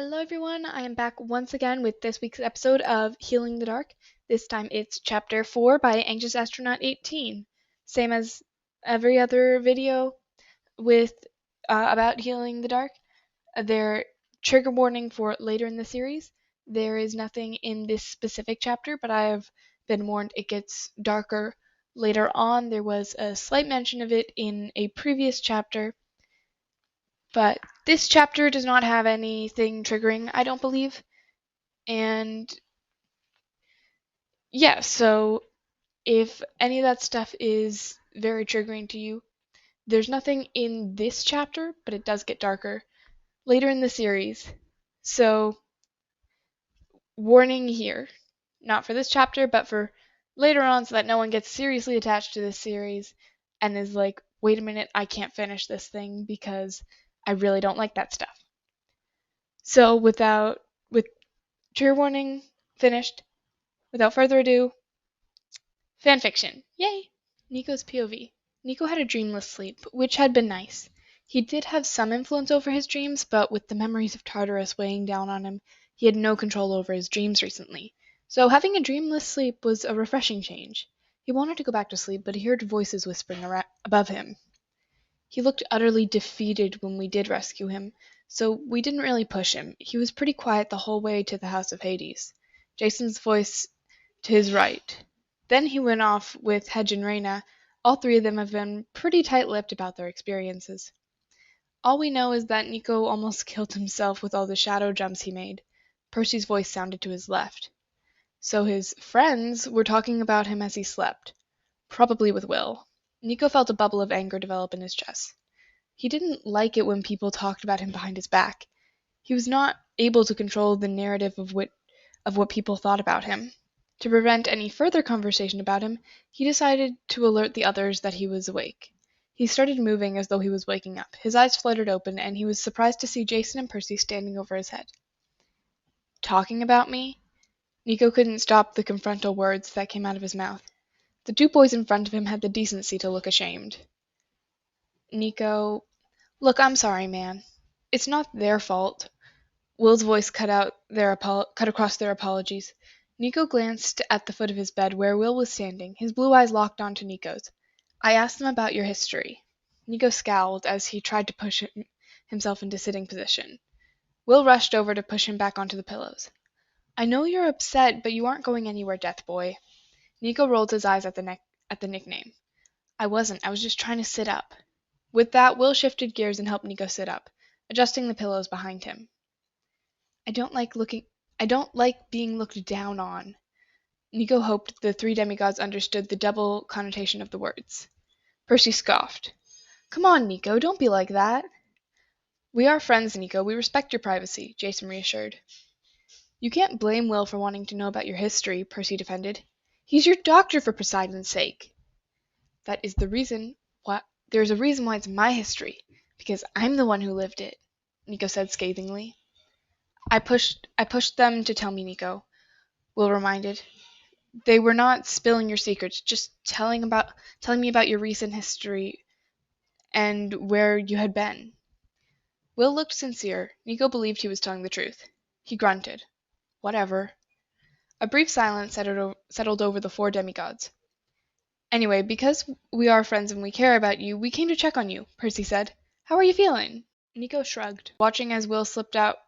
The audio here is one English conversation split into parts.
Hello everyone, I am back once again with this week's episode of Healing the Dark. This time it's Chapter 4 by Anxious Astronaut 18. Same as every other video with about Healing the Dark. Their trigger warning for later in the series. There is nothing in this specific chapter, but I have been warned it gets darker later on. There was a slight mention of it in a previous chapter. But this chapter does not have anything triggering, I don't believe. And yeah, so if any of that stuff is very triggering to you, there's nothing in this chapter, but it does get darker later in the series. So, warning here. Not for this chapter, but for later on, so that no one gets seriously attached to this series and is like, wait a minute, I can't finish this thing because I really don't like that stuff. So with trigger warning finished, without further ado, fanfiction. Yay! Nico's POV. Nico had a dreamless sleep, which had been nice. He did have some influence over his dreams, but with the memories of Tartarus weighing down on him, he had no control over his dreams recently. So having a dreamless sleep was a refreshing change. He wanted to go back to sleep, but he heard voices whispering above him. He looked utterly defeated when we did rescue him, so we didn't really push him. He was pretty quiet the whole way to the House of Hades. Jason's voice to his right. Then he went off with Hedge and Reyna. All three of them have been pretty tight-lipped about their experiences. All we know is that Nico almost killed himself with all the shadow jumps he made. Percy's voice sounded to his left. So his friends were talking about him as he slept. Probably with Will. Nico felt a bubble of anger develop in his chest. He didn't like it when people talked about him behind his back. He was not able to control the narrative of what people thought about him. To prevent any further conversation about him, he decided to alert the others that he was awake. He started moving as though he was waking up. His eyes fluttered open, and he was surprised to see Jason and Percy standing over his head. Talking about me? Nico couldn't stop the confrontal words that came out of his mouth. The two boys in front of him had the decency to look ashamed. Nico, look, I'm sorry, man. It's not their fault. Will's voice cut across their apologies. Nico glanced at the foot of his bed where Will was standing, his blue eyes locked onto Nico's. I asked them about your history. Nico scowled as he tried to push himself into sitting position. Will rushed over to push him back onto the pillows. I know you're upset, but you aren't going anywhere, Death Boy. Nico rolled his eyes at the nickname. I wasn't. I was just trying to sit up. With that, Will shifted gears and helped Nico sit up, adjusting the pillows behind him. I don't like being looked down on. Nico hoped the three demigods understood the double connotation of the words. Percy scoffed. Come on, Nico, don't be like that. We are friends, Nico. We respect your privacy, Jason reassured. You can't blame Will for wanting to know about your history, Percy defended. He's your doctor, for Poseidon's sake. That is the reason why. There's a reason why it's my history, because I'm the one who lived it, Nico said scathingly. I pushed them to tell me, Nico, Will reminded. They were not spilling your secrets, just telling me about your recent history and where you had been. Will looked sincere. Nico believed he was telling the truth. He grunted. Whatever. A brief silence settled over the four demigods. Anyway, because we are friends and we care about you, we came to check on you, Percy said. How are you feeling? Nico shrugged, watching as Will slipped out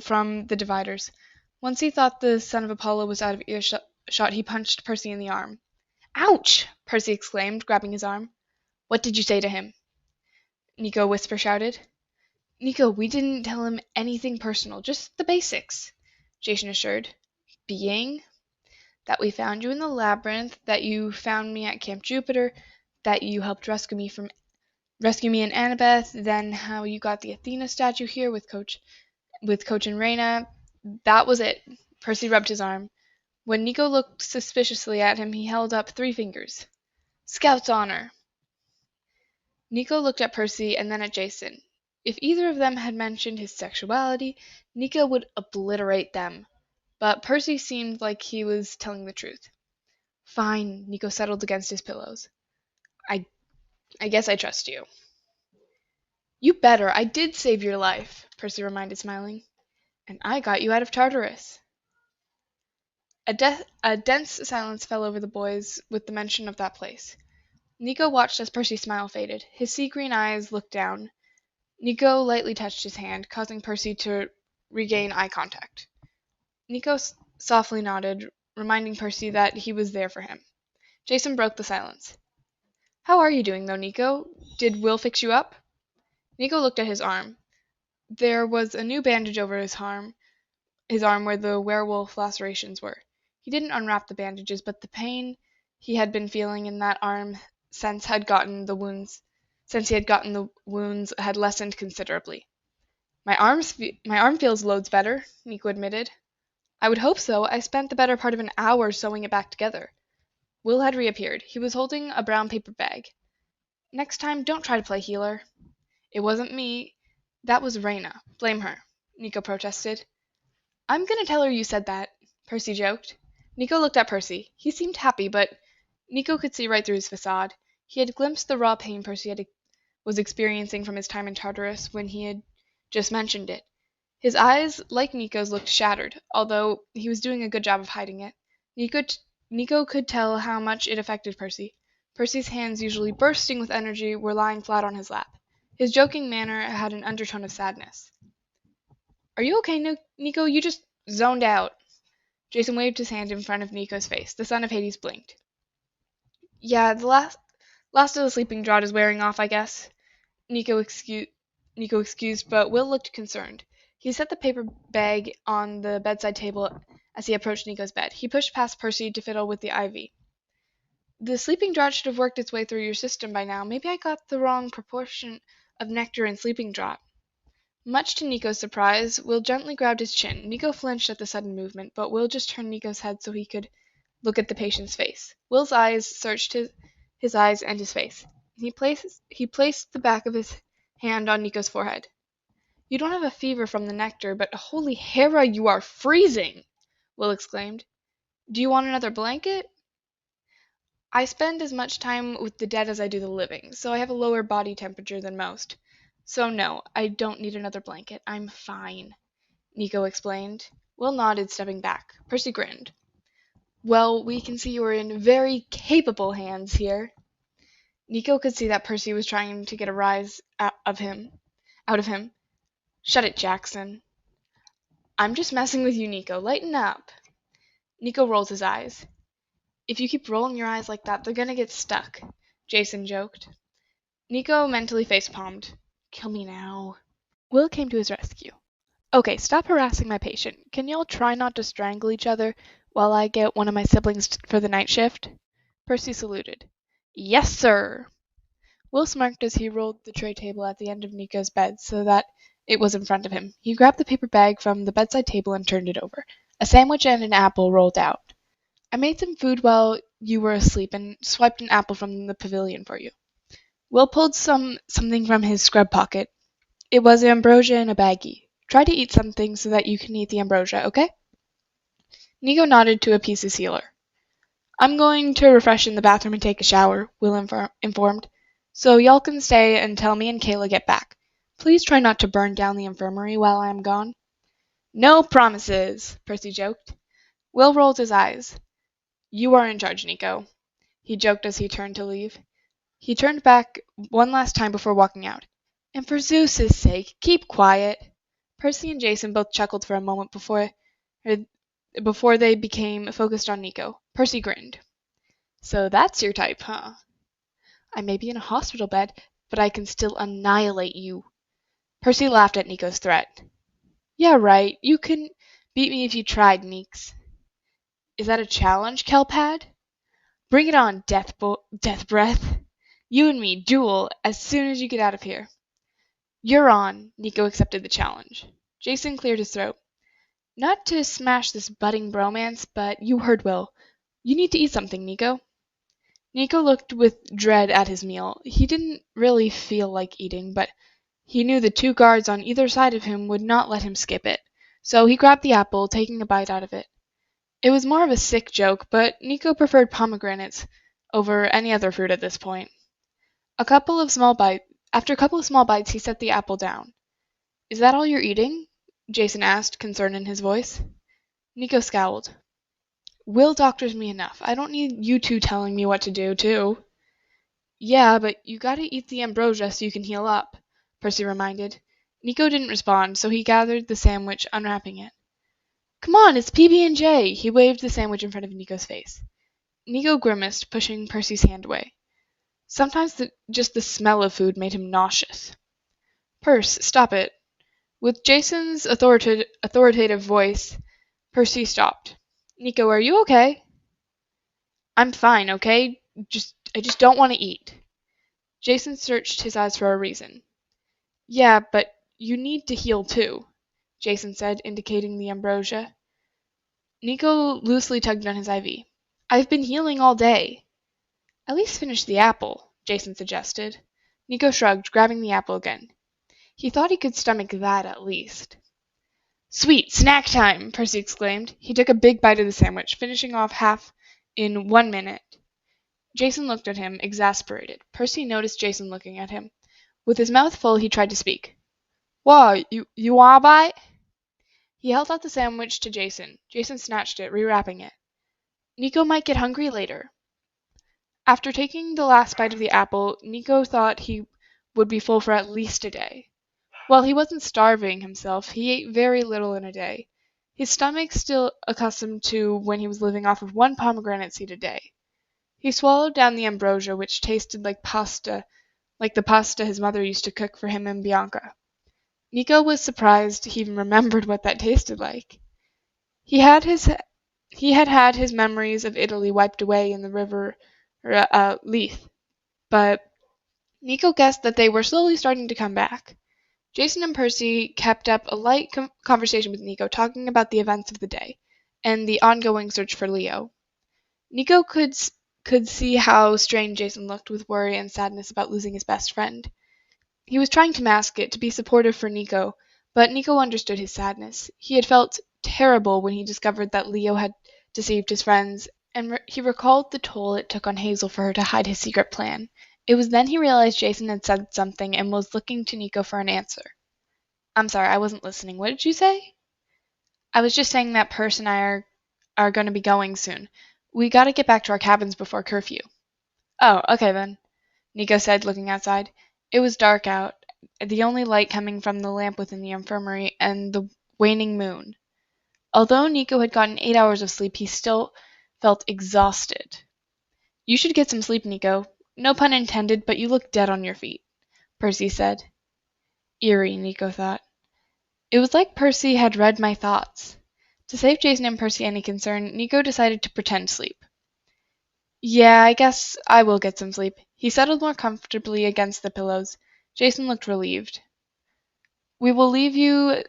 from the dividers. Once he thought the son of Apollo was out of earshot, he punched Percy in the arm. Ouch! Percy exclaimed, grabbing his arm. What did you say to him? Nico whisper shouted. Nico, we didn't tell him anything personal, just the basics, Jason assured. Being that we found you in the labyrinth, that you found me at Camp Jupiter, that you helped rescue me and Annabeth, then how you got the Athena statue here with Coach and Reyna. That was it. Percy rubbed his arm. When Nico looked suspiciously at him, he held up 3 fingers. Scout's honor. Nico looked at Percy and then at Jason. If either of them had mentioned his sexuality, Nico would obliterate them. But Percy seemed like he was telling the truth. Fine, Nico settled against his pillows. I guess I trust you. You better. I did save your life, Percy reminded, smiling. And I got you out of Tartarus. A dense silence fell over the boys with the mention of that place. Nico watched as Percy's smile faded. His sea-green eyes looked down. Nico lightly touched his hand, causing Percy to regain eye contact. Nico softly nodded, reminding Percy that he was there for him. Jason broke the silence. How are you doing, though, Nico? Did Will fix you up? Nico looked at his arm. There was a new bandage over his arm where the werewolf lacerations were. He didn't unwrap the bandages, but the pain he had been feeling in that arm since he had gotten the wounds had lessened considerably. My arm feels loads better, Nico admitted. I would hope so. I spent the better part of an hour sewing it back together. Will had reappeared. He was holding a brown paper bag. Next time, don't try to play healer. It wasn't me. That was Raina. Blame her, Nico protested. I'm gonna tell her you said that, Percy joked. Nico looked at Percy. He seemed happy, but Nico could see right through his facade. He had glimpsed the raw pain Percy was experiencing from his time in Tartarus when he had just mentioned it. His eyes, like Nico's, looked shattered, although he was doing a good job of hiding it. Nico could tell how much it affected Percy. Percy's hands, usually bursting with energy, were lying flat on his lap. His joking manner had an undertone of sadness. Are you okay, Nico? You just zoned out. Jason waved his hand in front of Nico's face. The son of Hades blinked. Yeah, the last of the sleeping draught is wearing off, I guess. Nico excused, but Will looked concerned. He set the paper bag on the bedside table as he approached Nico's bed. He pushed past Percy to fiddle with the IV. The sleeping draught should have worked its way through your system by now. Maybe I got the wrong proportion of nectar in sleeping draught. Much to Nico's surprise, Will gently grabbed his chin. Nico flinched at the sudden movement, but Will just turned Nico's head so he could look at the patient's face. Will's eyes searched his eyes and his face. He placed the back of his hand on Nico's forehead. You don't have a fever from the nectar, but holy Hera, you are freezing! Will exclaimed. Do you want another blanket? I spend as much time with the dead as I do the living, so I have a lower body temperature than most. So no, I don't need another blanket. I'm fine, Nico explained. Will nodded, stepping back. Percy grinned. Well, we can see you are in very capable hands here. Nico could see that Percy was trying to get a rise out of him. Shut it, Jackson. I'm just messing with you, Nico. Lighten up. Nico rolled his eyes. If you keep rolling your eyes like that, they're gonna get stuck, Jason joked. Nico mentally face-palmed. Kill me now. Will came to his rescue. Okay, stop harassing my patient. Can y'all try not to strangle each other while I get one of my siblings for the night shift? Percy saluted. Yes, sir. Will smirked as he rolled the tray table at the end of Nico's bed so that it was in front of him. He grabbed the paper bag from the bedside table and turned it over. A sandwich and an apple rolled out. I made some food while you were asleep and swiped an apple from the pavilion for you. Will pulled something from his scrub pocket. It was ambrosia in a baggie. Try to eat something so that you can eat the ambrosia, okay? Nico nodded to appease his healer. I'm going to refresh in the bathroom and take a shower, Will informed. So y'all can stay until me and Kayla get back. Please try not to burn down the infirmary while I am gone. No promises, Percy joked. Will rolled his eyes. You are in charge, Nico, he joked as he turned to leave. He turned back one last time before walking out. And for Zeus's sake, keep quiet. Percy and Jason both chuckled for a moment before they became focused on Nico. Percy grinned. So that's your type, huh? I may be in a hospital bed, but I can still annihilate you. Percy laughed at Nico's threat. Yeah, right. You can beat me if you tried, Meeks. Is that a challenge, Kelpad? Bring it on, Death Breath. You and me duel as soon as you get out of here. You're on. Nico accepted the challenge. Jason cleared his throat. Not to smash this budding bromance, but you heard Will. You need to eat something, Nico. Nico looked with dread at his meal. He didn't really feel like eating, but he knew the two guards on either side of him would not let him skip it. So he grabbed the apple, taking a bite out of it. It was more of a sick joke, but Nico preferred pomegranates over any other fruit at this point. After a couple of small bites, he set the apple down. Is that all you're eating? Jason asked, concern in his voice. Nico scowled. Will doctors me enough. I don't need you two telling me what to do, too. Yeah, but you gotta eat the ambrosia so you can heal up, Percy reminded. Nico didn't respond, so he gathered the sandwich, unwrapping it. Come on, it's PB&J! He waved the sandwich in front of Nico's face. Nico grimaced, pushing Percy's hand away. Sometimes just the smell of food made him nauseous. Percy, stop it. With Jason's authoritative voice, Percy stopped. Nico, are you okay? I'm fine, okay? I just don't want to eat. Jason searched his eyes for a reason. Yeah, but you need to heal too, Jason said, indicating the ambrosia. Nico loosely tugged on his IV. I've been healing all day. At least finish the apple, Jason suggested. Nico shrugged, grabbing the apple again. He thought he could stomach that at least. Sweet, snack time! Percy exclaimed. He took a big bite of the sandwich, finishing off half in 1 minute. Jason looked at him, exasperated. Percy noticed Jason looking at him. With his mouth full, he tried to speak. Whoa, you wanna bite? He held out the sandwich to Jason. Jason snatched it, rewrapping it. Nico might get hungry later. After taking the last bite of the apple, Nico thought he would be full for at least a day. While he wasn't starving himself, he ate very little in a day. His stomach still accustomed to when he was living off of 1 pomegranate seed a day. He swallowed down the ambrosia, which tasted like the pasta his mother used to cook for him and Bianca. Nico was surprised he even remembered what that tasted like. He had had his memories of Italy wiped away in the river Leith, but Nico guessed that they were slowly starting to come back. Jason and Percy kept up a light conversation with Nico, talking about the events of the day and the ongoing search for Leo. Nico could see how strained Jason looked with worry and sadness about losing his best friend. He was trying to mask it, to be supportive for Nico, but Nico understood his sadness. He had felt terrible when he discovered that Leo had deceived his friends, and he recalled the toll it took on Hazel for her to hide his secret plan. It was then he realized Jason had said something and was looking to Nico for an answer. I'm sorry, I wasn't listening. What did you say? I was just saying that Percy and I are going to be going soon. We gotta get back to our cabins before curfew. Oh, okay then, Nico said, looking outside. It was dark out, the only light coming from the lamp within the infirmary and the waning moon. Although Nico had gotten 8 hours of sleep, he still felt exhausted. You should get some sleep, Nico. No pun intended, but you look dead on your feet, Percy said. Eerie, Nico thought. It was like Percy had read my thoughts. To save Jason and Percy any concern, Nico decided to pretend sleep. Yeah, I guess I will get some sleep. He settled more comfortably against the pillows. Jason looked relieved. We will leave you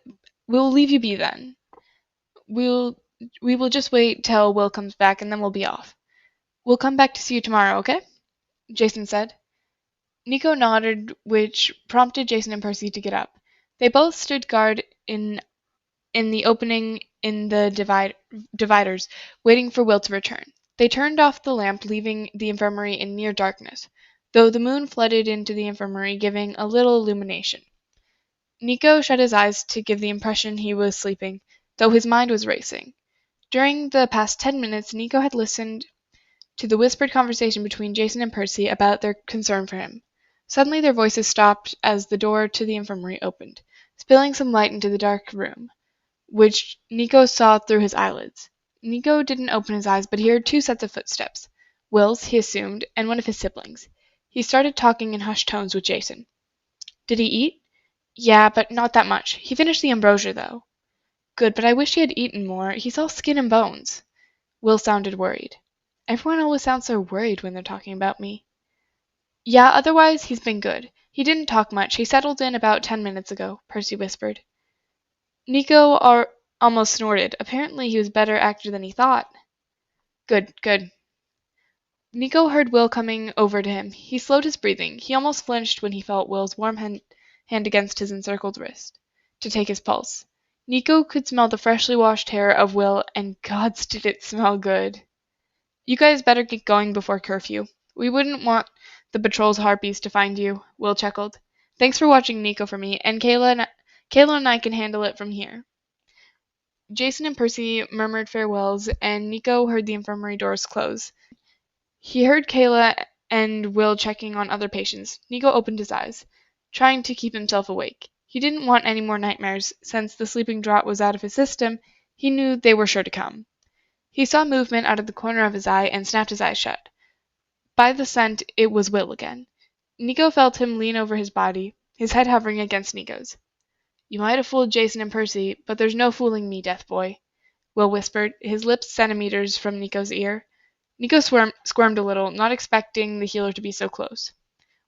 be then. We will just wait till Will comes back and then we'll be off. We'll come back to see you tomorrow, okay? Jason said. Nico nodded, which prompted Jason and Percy to get up. They both stood guard in the opening in the dividers, waiting for Will to return. They turned off the lamp, leaving the infirmary in near darkness, though the moon flooded into the infirmary, giving a little illumination. Nico shut his eyes to give the impression he was sleeping, though his mind was racing. During the past 10 minutes, Nico had listened to the whispered conversation between Jason and Percy about their concern for him. Suddenly their voices stopped as the door to the infirmary opened, spilling some light into the dark room, which Nico saw through his eyelids. Nico didn't open his eyes, but he heard 2 sets of footsteps. Will's, he assumed, and one of his siblings. He started talking in hushed tones with Jason. Did he eat? Yeah, but not that much. He finished the ambrosia, though. Good, but I wish he had eaten more. He's all skin and bones. Will sounded worried. Everyone always sounds so worried when they're talking about me. Yeah, otherwise he's been good. He didn't talk much. He settled in about 10 minutes ago, Percy whispered. Nico almost snorted. Apparently he was a better actor than he thought. Good, good. Nico heard Will coming over to him. He slowed his breathing. He almost flinched when he felt Will's warm hand against his encircled wrist, to take his pulse. Nico could smell the freshly washed hair of Will, and gods did it smell good. You guys better get going before curfew. We wouldn't want the patrol's harpies to find you, Will chuckled. Thanks for watching Nico for me, and Kayla Kayla and I can handle it from here. Jason and Percy murmured farewells, and Nico heard the infirmary doors close. He heard Kayla and Will checking on other patients. Nico opened his eyes, trying to keep himself awake. He didn't want any more nightmares. Since the sleeping draught was out of his system, he knew they were sure to come. He saw movement out of the corner of his eye and snapped his eyes shut. By the scent, it was Will again. Nico felt him lean over his body, his head hovering against Nico's. "You might have fooled Jason and Percy, but there's no fooling me, Death Boy," Will whispered, his lips centimeters from Nico's ear. Nico squirmed a little, not expecting the healer to be so close.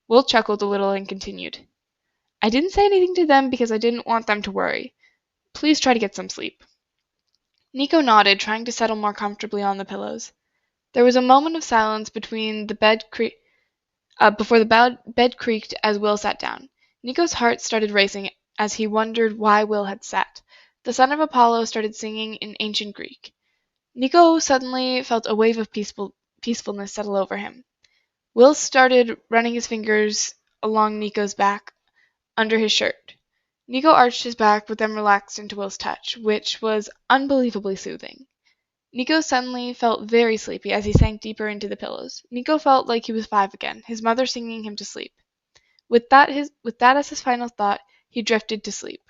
Will chuckled a little and continued. "I didn't say anything to them because I didn't want them to worry. Please try to get some sleep." Nico nodded, trying to settle more comfortably on the pillows. There was a moment of silence between the before the bed creaked as Will sat down. Nico's heart started racing as he wondered why Will had sat. The son of Apollo started singing in ancient Greek. Nico suddenly felt a wave of peacefulness settle over him. Will started running his fingers along Nico's back under his shirt. Nico arched his back, but then relaxed into Will's touch, which was unbelievably soothing. Nico suddenly felt very sleepy as he sank deeper into the pillows. Nico felt like he was 5 again, his mother singing him to sleep. With that as his final thought, he drifted to sleep.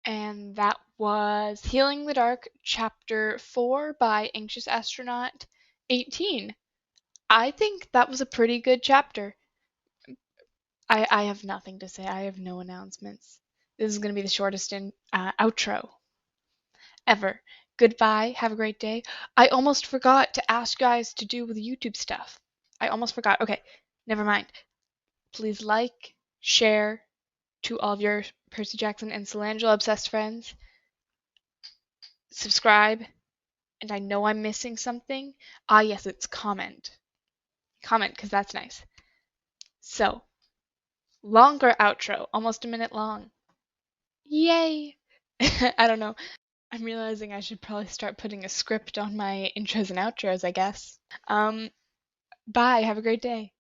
And that was Healing the Dark, Chapter 4 by Anxious Astronaut 18. I think that was a pretty good chapter. I have nothing to say. I have no announcements. This is going to be the shortest outro ever. Goodbye. Have a great day. I almost forgot to ask guys to do the YouTube stuff. I almost forgot. Okay, never mind. Please like, share to all of your Percy Jackson and Solangelo obsessed friends. Subscribe. And I know I'm missing something. Ah, yes, it's comment. Comment, because that's nice. So, longer outro, almost a minute long. Yay! I don't know. I'm realizing I should probably start putting a script on my intros and outros, I guess. Bye. Have a great day.